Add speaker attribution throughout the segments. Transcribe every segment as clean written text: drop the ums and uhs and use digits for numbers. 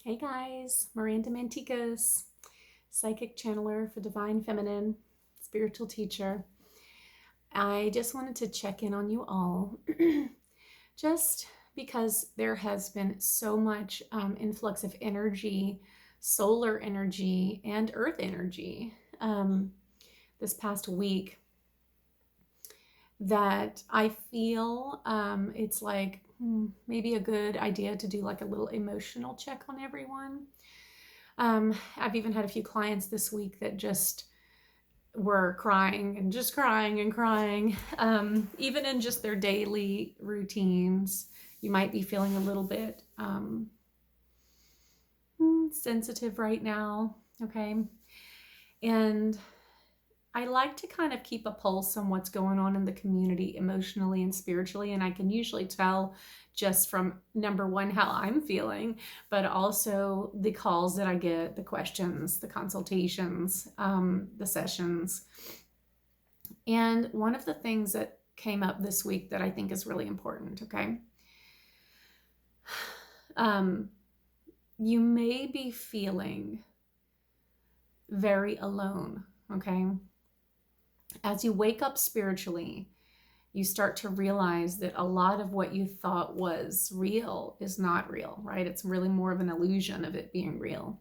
Speaker 1: Hey guys, Miranda Manticos, psychic channeler for Divine Feminine, spiritual teacher. I just wanted to check in on you all, just because there has been so much influx of energy, solar energy, and earth energy this past week that I feel it's like maybe a good idea to do like a little emotional check on everyone. I've even had a few clients this week that just were crying and just crying and crying. Even in just their daily routines, you might be feeling a little bit sensitive right now. Okay. And I like to kind of keep a pulse on what's going on in the community emotionally and spiritually. And I can usually tell just from number one, how I'm feeling, but also the calls that I get, the questions, the consultations, the sessions. And one of the things that came up this week that I think is really important, okay? You may be feeling very alone, okay? As you wake up spiritually, you start to realize that a lot of what you thought was real is not real, right? It's really more of an illusion of it being real.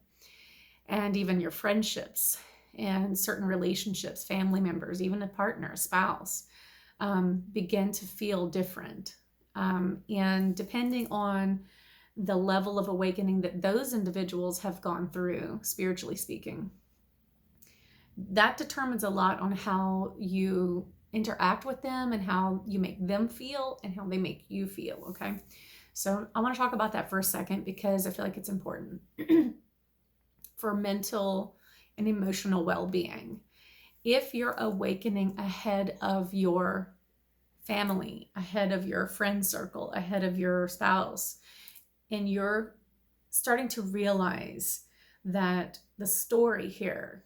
Speaker 1: And even your friendships and certain relationships, family members, even a partner, a spouse, begin to feel different. And depending on the level of awakening that those individuals have gone through, spiritually speaking, that determines a lot on how you interact with them and how you make them feel and how they make you feel, okay? So I want to talk about that for a second because I feel like it's important for mental and emotional well-being. If you're awakening ahead of your family, ahead of your friend circle, ahead of your spouse, and you're starting to realize that the story here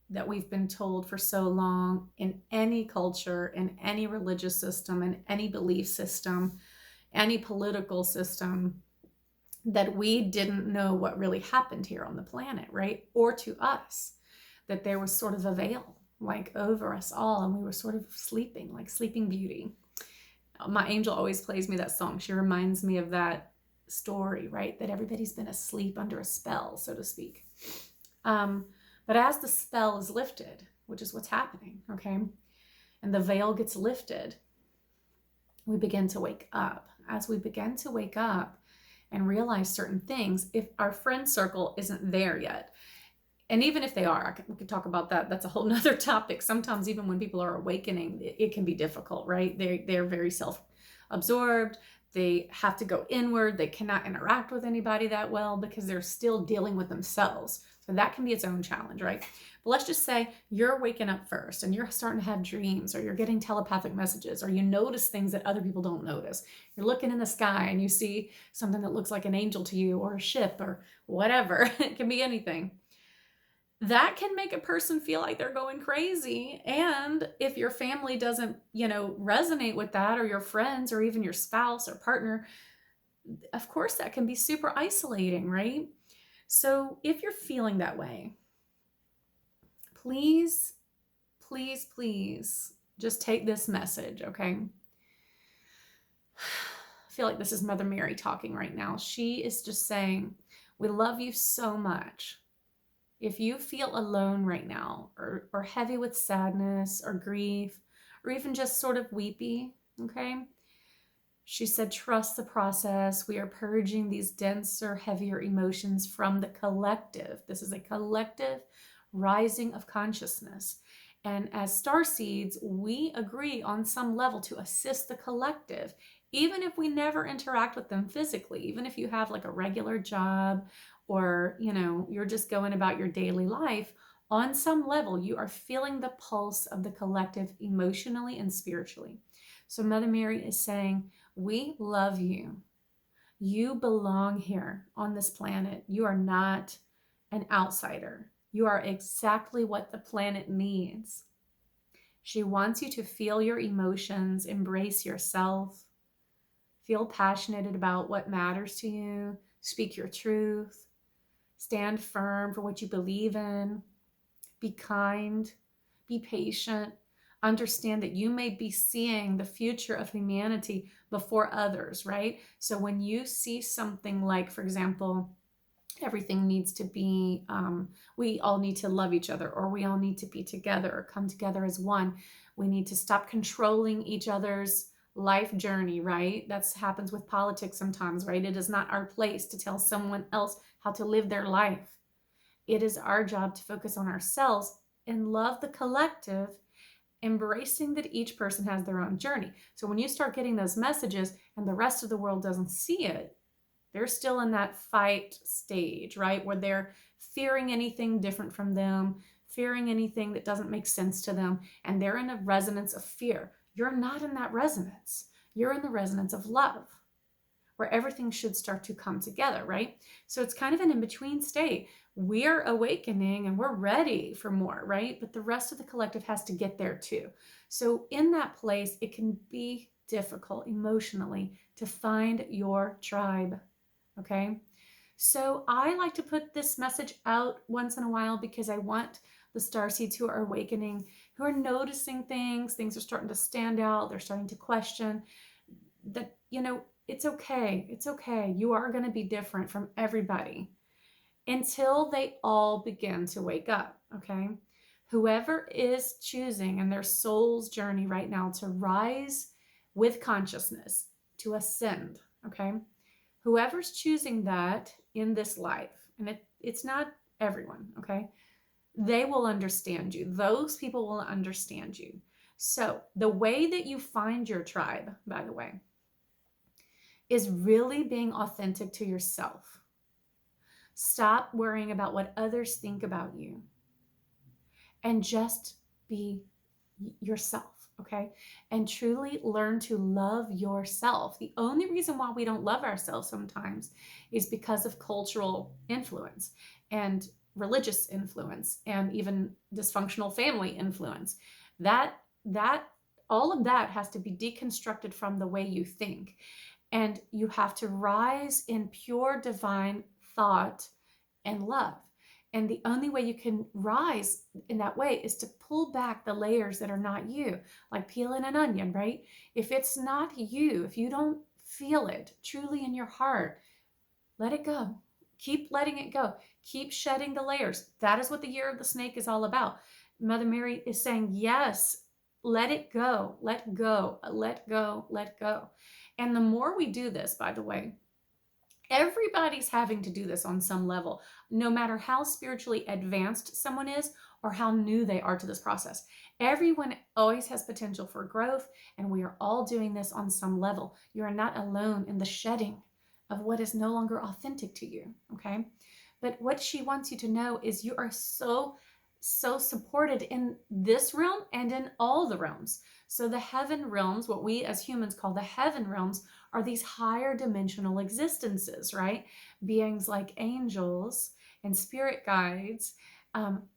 Speaker 1: that we've been told for so long in any culture, in any religious system, in any belief system, any political system, that we didn't know what really happened here on the planet, right? Or to us, that there was sort of a veil like over us all and we were sort of sleeping, like Sleeping Beauty. My angel always plays me that song. She reminds me of that story, right? That everybody's been asleep under a spell, so to speak. But as the spell is lifted, which is what's happening, okay, and the veil gets lifted, we begin to wake up. As we begin to wake up and realize certain things, if our friend circle isn't there yet, and even if they are, we could talk about that. That's a whole nother topic. Sometimes even when people are awakening, it can be difficult, right? They're very self-absorbed. They have to go inward. They cannot interact with anybody that well because they're still dealing with themselves. So that can be its own challenge, right? But let's just say you're waking up first and you're starting to have dreams, or you're getting telepathic messages, or you notice things that other people don't notice. You're looking in the sky and you see something that looks like an angel to you, or a ship, or whatever. It can be anything. That can make a person feel like they're going crazy. And if your family doesn't, resonate with that, or your friends, or even your spouse or partner, of course that can be super isolating, right? So if you're feeling that way, please, please, please just take this message, okay? I feel like this is Mother Mary talking right now. She is just saying, we love you so much. If you feel alone right now, or heavy with sadness or grief, or even just sort of weepy, okay? She said, trust the process. We are purging these denser, heavier emotions from the collective. This is a collective rising of consciousness. And as star seeds, we agree on some level to assist the collective, even if we never interact with them physically, even if you have like a regular job, or you're just going about your daily life. On some level, you are feeling the pulse of the collective emotionally and spiritually. So Mother Mary is saying, we love you. You belong here on this planet. You are not an outsider. You are exactly what the planet needs. She wants you to feel your emotions, embrace yourself, feel passionate about what matters to you, speak your truth, Stand firm for what you believe in. Be kind. Be patient. Understand that you may be seeing the future of humanity before others, right? So when you see something like, for example, everything needs to be, we all need to love each other, or we all need to be together or come together as one. We need to stop controlling each other's life journey, right? That happens with politics sometimes, right? It is not our place to tell someone else how to live their life. It is our job to focus on ourselves and love the collective, embracing that each person has their own journey. So when you start getting those messages and the rest of the world doesn't see it, they're still in that fight stage, right? Where they're fearing anything different from them, fearing anything that doesn't make sense to them, and they're in a resonance of fear. You're not in that resonance. You're in the resonance of love, where everything should start to come together, right? So it's kind of an in-between state. We're awakening and we're ready for more, right? But the rest of the collective has to get there too. So in that place, it can be difficult emotionally to find your tribe. Okay. So I like to put this message out once in a while because I want the starseeds who are awakening, who are noticing things are starting to stand out, they're starting to question that, it's okay. It's okay. You are going to be different from everybody until they all begin to wake up. Okay. Whoever is choosing in their soul's journey right now to rise with consciousness, to ascend. Okay. Whoever's choosing that in this life, and it's not everyone, okay? They will understand you. Those people will understand you. So the way that you find your tribe, by the way, is really being authentic to yourself. Stop worrying about what others think about you and just be yourself. Okay. And truly learn to love yourself. The only reason why we don't love ourselves sometimes is because of cultural influence and religious influence and even dysfunctional family influence. That all of that has to be deconstructed from the way you think. And you have to rise in pure divine thought and love. And the only way you can rise in that way is to pull back the layers that are not you, like peeling an onion, right? If it's not you, if you don't feel it truly in your heart, let it go. Keep letting it go. Keep shedding the layers. That is what the year of the snake is all about. Mother Mary is saying, yes, let it go, let go, let go, let go. And the more we do this, by the way, everybody's having to do this on some level, no matter how spiritually advanced someone is or how new they are to this process. Everyone always has potential for growth, and we are all doing this on some level. You are not alone in the shedding of what is no longer authentic to you, okay? But what she wants you to know is you are so supported in this realm and in all the realms. So the heaven realms, what we as humans call the heaven realms, are these higher dimensional existences, right? Beings like angels and spirit guides.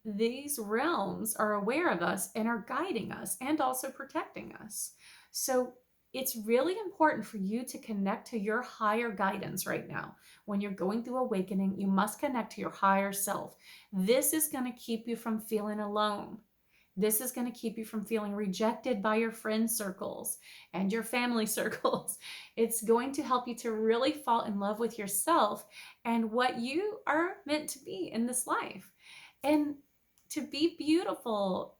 Speaker 1: These realms are aware of us and are guiding us and also protecting us. So it's really important for you to connect to your higher guidance right now. When you're going through awakening, you must connect to your higher self. This is going to keep you from feeling alone. This is going to keep you from feeling rejected by your friend circles and your family circles. It's going to help you to really fall in love with yourself and what you are meant to be in this life, and to be beautiful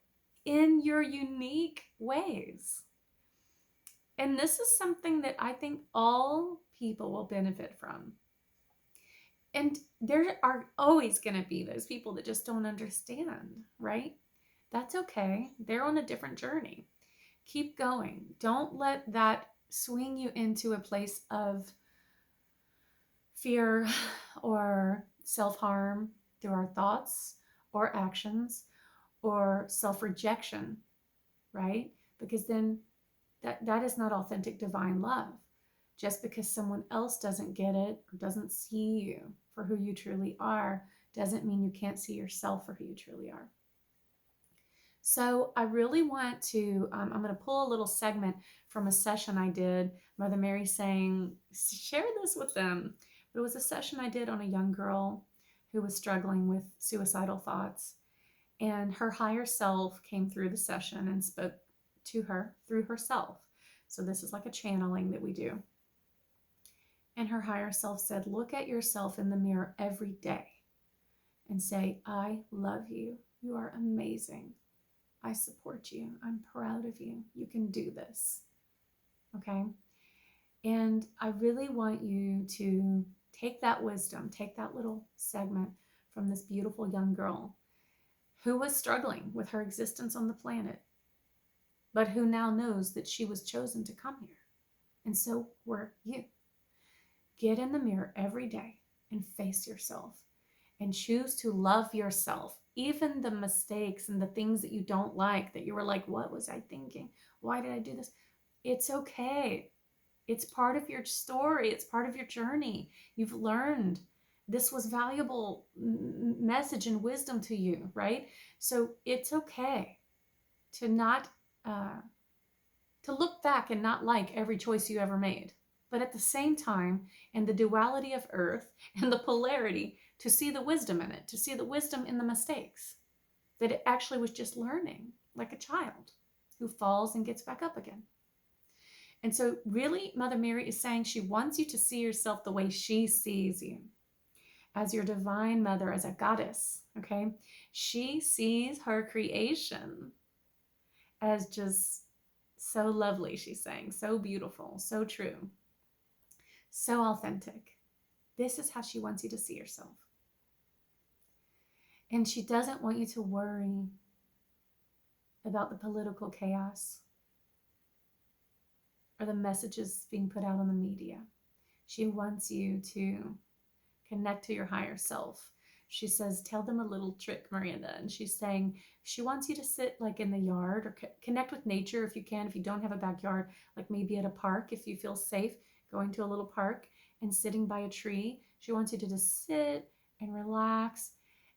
Speaker 1: in your unique ways. And this is something that I think all people will benefit from. And there are always going to be those people that just don't understand, right? That's okay. They're on a different journey. Keep going. Don't let that swing you into a place of fear or self-harm through our thoughts or actions or self-rejection, right? Because then that is not authentic divine love. Just because someone else doesn't get it or doesn't see you for who you truly are doesn't mean you can't see yourself for who you truly are. So I really want to, I'm going to pull a little segment from a session I did, Mother Mary saying, share this with them. But it was a session I did on a young girl who was struggling with suicidal thoughts. And her higher self came through the session and spoke to her through herself. So this is like a channeling that we do. And her higher self said, look at yourself in the mirror every day and say, I love you. You are amazing. I support you. I'm proud of you. You can do this. Okay? And I really want you to take that wisdom, take that little segment from this beautiful young girl who was struggling with her existence on the planet, but who now knows that she was chosen to come here. And so were you. Get in the mirror every day and face yourself and choose to love yourself. Even the mistakes and the things that you don't like, that you were like, what was I thinking? Why did I do this? It's okay. It's part of your story. It's part of your journey. You've learned. This was valuable message and wisdom to you, right? So it's okay to not, to look back and not like every choice you ever made. But at the same time, in the duality of earth and the polarity, to see the wisdom in it, to see the wisdom in the mistakes, that it actually was just learning like a child who falls and gets back up again. And so really, Mother Mary is saying she wants you to see yourself the way she sees you, as your divine mother, as a goddess, okay? She sees her creation as just so lovely, she's saying, so beautiful, so true, so authentic. This is how she wants you to see yourself. And she doesn't want you to worry about the political chaos or the messages being put out on the media. She wants you to connect to your higher self. She says, tell them a little trick, Miranda. And she's saying she wants you to sit like in the yard or connect with nature if you can. If you don't have a backyard, like maybe at a park, if you feel safe going to a little park and sitting by a tree. She wants you to just sit and relax.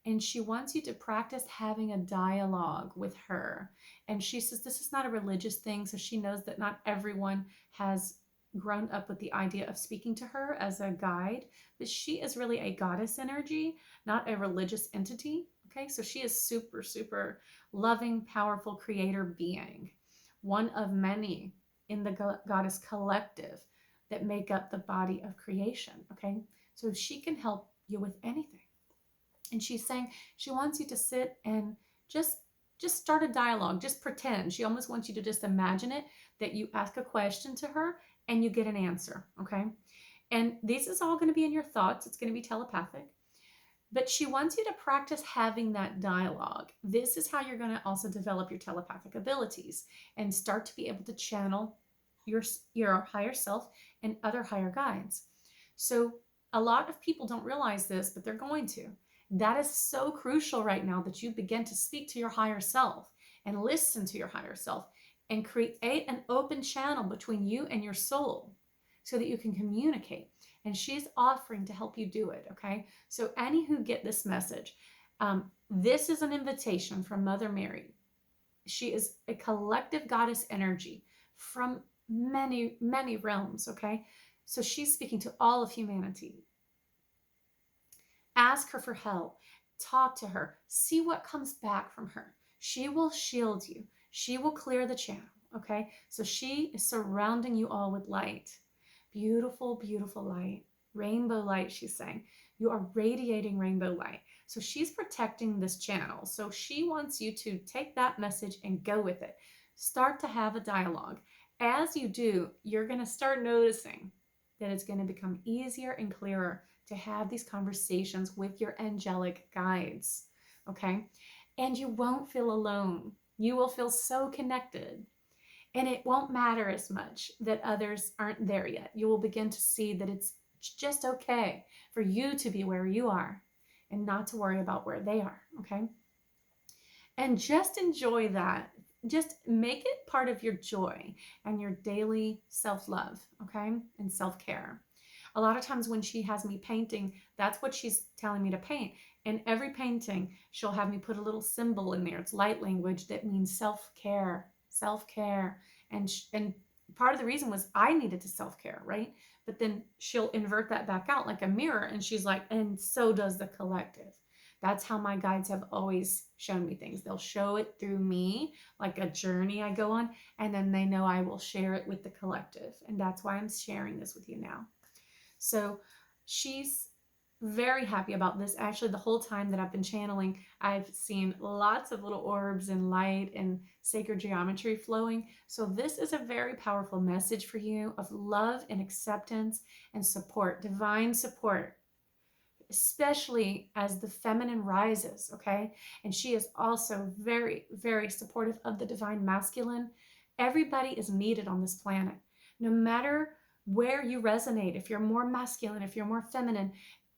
Speaker 1: And she wants you to practice having a dialogue with her. And she says this is not a religious thing, so she knows that not everyone has grown up with the idea of speaking to her as a guide, but she is really a goddess energy, not a religious entity. Okay, so she is super, super loving, powerful creator being, one of many in the goddess collective that make up the body of creation. Okay, so she can help you with anything. And she's saying she wants you to sit and just start a dialogue. Just pretend. She almost wants you to just imagine it, that you ask a question to her and you get an answer, okay? And this is all going to be in your thoughts. It's going to be telepathic. But she wants you to practice having that dialogue. This is how you're going to also develop your telepathic abilities and start to be able to channel your higher self and other higher guides. So a lot of people don't realize this, but they're going to. That is so crucial right now, that you begin to speak to your higher self and listen to your higher self and create an open channel between you and your soul so that you can communicate. And she's offering to help you do it, okay? So any who get this message, this is an invitation from Mother Mary. She is a collective goddess energy from many, many realms, okay? So she's speaking to all of humanity. Ask her for help. Talk to her. See what comes back from her. She will shield you. She will clear the channel, okay? So she is surrounding you all with light. Beautiful, beautiful light. Rainbow light, she's saying. You are radiating rainbow light. So she's protecting this channel. So she wants you to take that message and go with it. Start to have a dialogue. As you do, you're going to start noticing that it's going to become easier and clearer to have these conversations with your angelic guides, okay? And you won't feel alone. You will feel so connected. And it won't matter as much that others aren't there yet. You will begin to see that it's just okay for you to be where you are and not to worry about where they are, okay? And just enjoy that. Just make it part of your joy and your daily self-love, okay? And self-care. A lot of times when she has me painting, that's what she's telling me to paint. In every painting, she'll have me put a little symbol in there. It's light language that means self-care, self-care. And part of the reason was I needed to self-care, right? but then she'll invert that back out like a mirror, and she's like, and so does the collective. That's how my guides have always shown me things. They'll show it through me, like a journey I go on, and then they know I will share it with the collective. And that's why I'm sharing this with you now. So she's very happy about this. Actually, the whole time that I've been channeling, I've seen lots of little orbs and light and sacred geometry flowing. So this is a very powerful message for you of love and acceptance and support, divine support, especially as the feminine rises, okay? And she is also very, very supportive of the divine masculine. Everybody is needed on this planet. No matter where you resonate, if you're more masculine, if you're more feminine,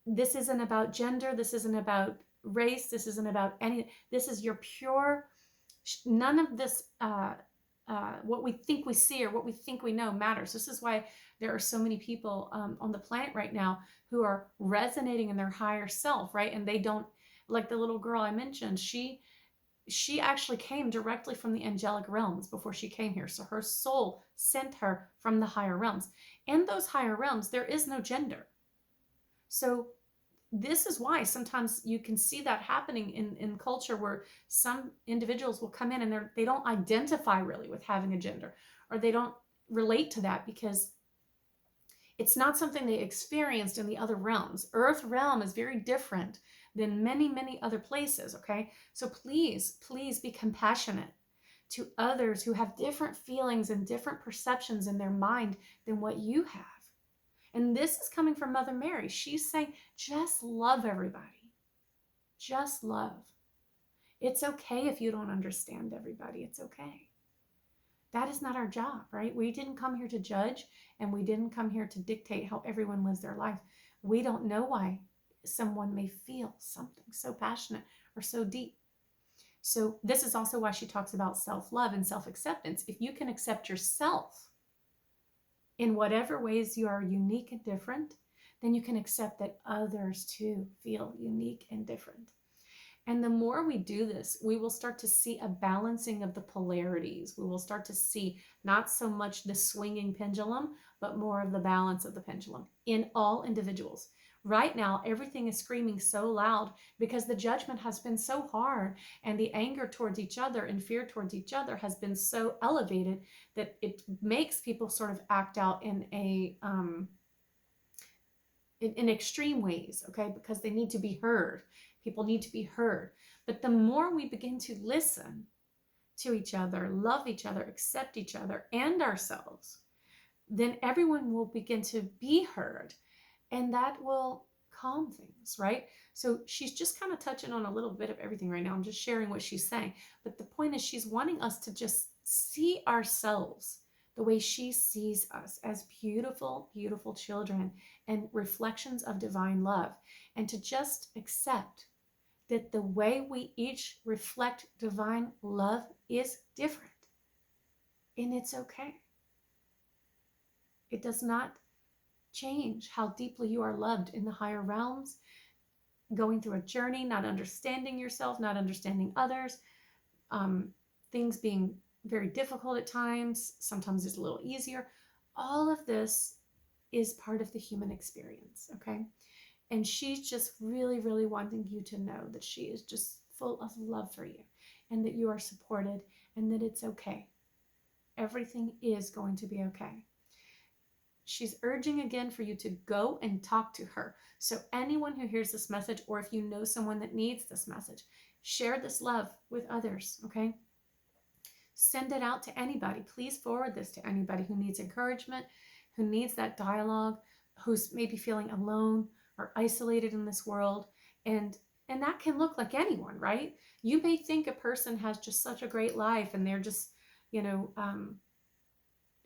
Speaker 1: this isn't about gender, this isn't about race, this isn't about any, this is your pure, none of this, what we think we see or what we think we know matters. This is why there are so many people on the planet right now who are resonating in their higher self, right? And they don't, like the little girl I mentioned, she actually came directly from the angelic realms before she came here. So her soul sent her from the higher realms. In those higher realms, there is no gender. So this is why sometimes you can see that happening in culture, where some individuals will come in and they don't identify really with having a gender, or they don't relate to that because it's not something they experienced in the other realms. Earth realm is very different than many, many other places, okay? So please, please be compassionate to others who have different feelings and different perceptions in their mind than what you have. And this is coming from Mother Mary. She's saying, just love everybody. Just love. It's okay if you don't understand everybody. It's okay. That is not our job, right? We didn't come here to judge, and we didn't come here to dictate how everyone lives their life. We don't know why someone may feel something so passionate or so deep. So this is also why she talks about self-love and self-acceptance. If you can accept yourself in whatever ways you are unique and different, then you can accept that others too feel unique and different. And the more we do this, we will start to see a balancing of the polarities. We will start to see not so much the swinging pendulum, but more of the balance of the pendulum in all individuals. Right now, everything is screaming so loud because the judgment has been so hard, and the anger towards each other and fear towards each other has been so elevated that it makes people sort of act out in extreme ways, okay? Because they need to be heard. People need to be heard. But the more we begin to listen to each other, love each other, accept each other and ourselves, then everyone will begin to be heard, and that will calm things, right? So she's just kind of touching on a little bit of everything right now. I'm just sharing what she's saying. But the point is, she's wanting us to just see ourselves the way she sees us, as beautiful, beautiful children and reflections of divine love, and to just accept that the way we each reflect divine love is different. And it's okay. It does not change how deeply you are loved in the higher realms, going through a journey, not understanding yourself, not understanding others, things being very difficult at times. Sometimes it's a little easier. All of this is part of the human experience, okay? And she's just really, really wanting you to know that she is just full of love for you, and that you are supported, and that it's okay. Everything is going to be okay. She's urging again for you to go and talk to her. So anyone who hears this message, or if you know someone that needs this message, share this love with others, okay? Send it out to anybody. Please forward this to anybody who needs encouragement, who needs that dialogue, who's maybe feeling alone or isolated in this world. And that can look like anyone, right? You may think a person has just such a great life, and they're just,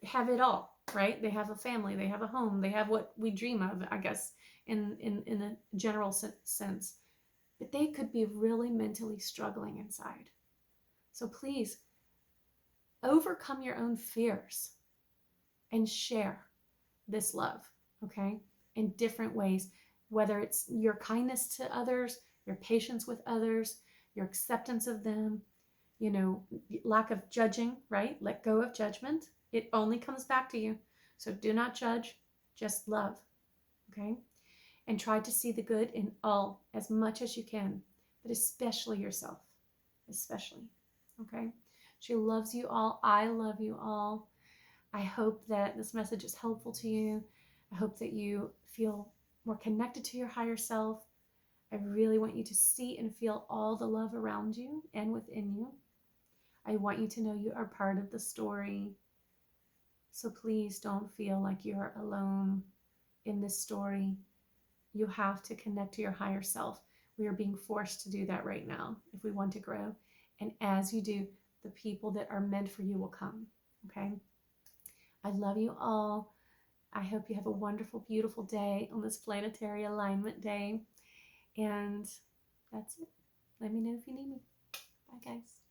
Speaker 1: have it all, right? They have a family, they have a home, they have what we dream of, I guess, in a general sense. But they could be really mentally struggling inside. So please, overcome your own fears and share this love, okay? In different ways, whether it's your kindness to others, your patience with others, your acceptance of them, lack of judging, right? Let go of judgment. It only comes back to you. So do not judge. just love, okay? And try to see the good in all as much as you can, but especially yourself, especially, okay? She loves you all. I love you all. I hope that this message is helpful to you. I hope that you feel more connected to your higher self. I really want you to see and feel all the love around you and within you. I want you to know you are part of the story. So please don't feel like you're alone in this story. You have to connect to your higher self. We are being forced to do that right now if we want to grow. And as you do, the people that are meant for you will come, okay? I love you all. I hope you have a wonderful, beautiful day on this planetary alignment day. And that's it. Let me know if you need me. Bye, guys.